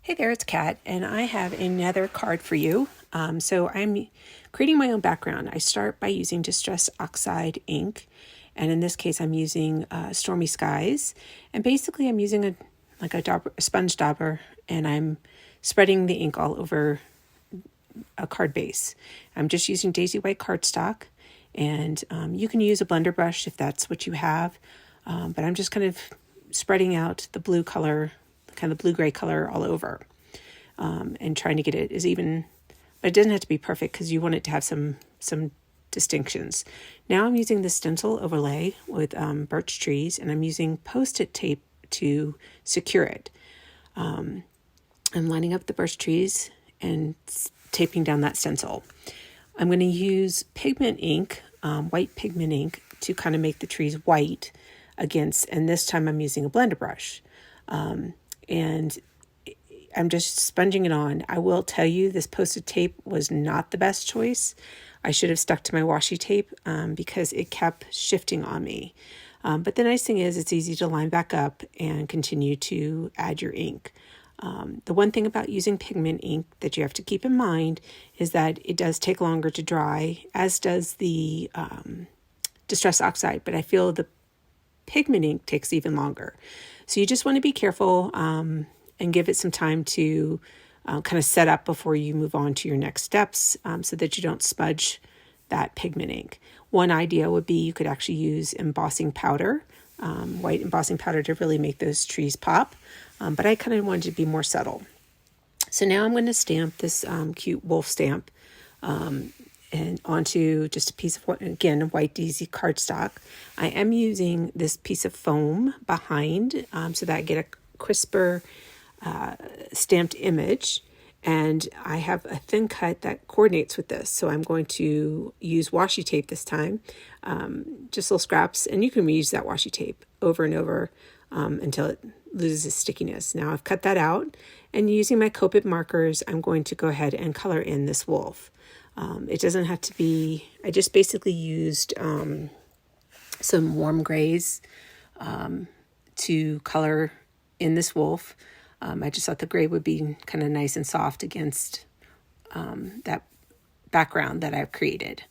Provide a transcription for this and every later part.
Hey there, it's Kat, and I have another card for you. So I'm creating my own background. I start by using Distress Oxide ink, and in this case I'm using Stormy Skies. And basically I'm using a sponge dauber, and I'm spreading the ink all over a card base. I'm just using Daisy White cardstock, and you can use a blender brush if that's what you have, but I'm just kind of spreading out the blue color, kind of blue-gray color all over, and trying to get it as even, but it doesn't have to be perfect because you want it to have some distinctions. Now I'm using the stencil overlay with birch trees, and I'm using Post-it tape to secure it. I'm lining up the birch trees and taping down that stencil. I'm going to use pigment ink, white pigment ink, to kind of make the trees white against, and this time I'm using a blender brush. And I'm just sponging it on. I will tell you this Post-it tape was not the best choice. I should have stuck to my washi tape because it kept shifting on me. But the nice thing is it's easy to line back up and continue to add your ink. The one thing about using pigment ink that you have to keep in mind is that it does take longer to dry, as does the Distress Oxide, but I feel the pigment ink takes even longer. So you just want to be careful and give it some time to kind of set up before you move on to your next steps, so that you don't smudge that pigment ink. One idea would be you could actually use embossing powder, white embossing powder, to really make those trees pop, but I kind of wanted to be more subtle. So now I'm going to stamp this cute wolf stamp and onto just a piece of, again, white Daisy cardstock. I am using this piece of foam behind so that I get a crisper stamped image, and I have a thin cut that coordinates with this. So I'm going to use washi tape this time, just little scraps, and you can reuse that washi tape over and over until it loses its stickiness. Now I've cut that out, and using my Copic markers, I'm going to go ahead and color in this wolf. It doesn't have to be, I just basically used some warm grays to color in this wolf. I just thought the gray would be kind of nice and soft against that background that I've created.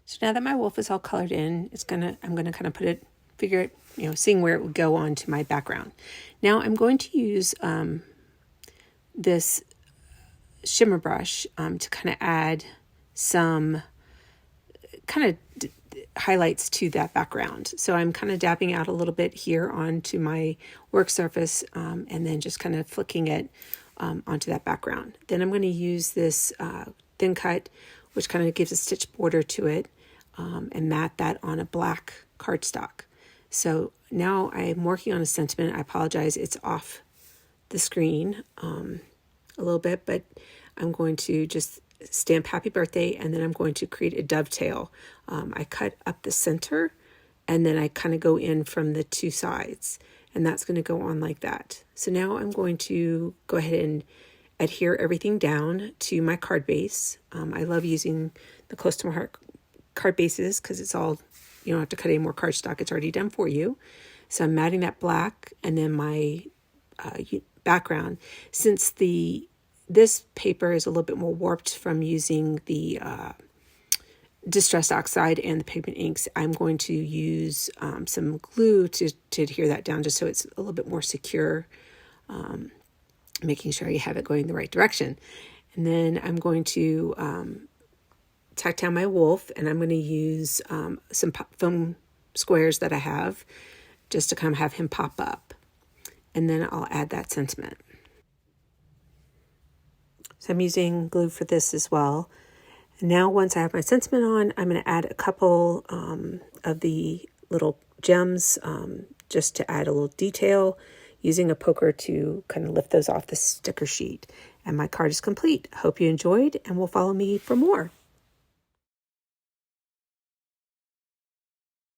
So now that my wolf is all colored in, I'm gonna kind of put it, figure it, seeing where it would go on to my background. Now I'm going to use this shimmer brush to kind of add some kind of highlights to that background. So I'm kind of dabbing out a little bit here onto my work surface, and then just kind of flicking it onto that background. Then I'm going to use this thin cut, which kind of gives a stitch border to it, and mat that on a black cardstock. So now I'm working on a sentiment. I apologize, it's off the screen a little bit, but I'm going to just stamp happy birthday, and then I'm going to create a dovetail. I cut up the center, and then I kind of go in from the two sides, and that's going to go on like that. So now I'm going to go ahead and adhere everything down to my card base. I love using the close to my heart card bases because it's all, you don't have to cut any more cardstock, it's already done for you. So I'm matting that black, and then my background, since this paper is a little bit more warped from using the Distress Oxide and the pigment inks, I'm going to use some glue to adhere that down, just so it's a little bit more secure, making sure you have it going the right direction. And then I'm going to tack down my wolf, and I'm going to use some foam squares that I have just to kind of have him pop up. And then I'll add that sentiment. So I'm using glue for this as well. Now, once I have my sentiment on, I'm going to add a couple of the little gems just to add a little detail, using a poker to kind of lift those off the sticker sheet. And my card is complete. Hope you enjoyed and will follow me for more.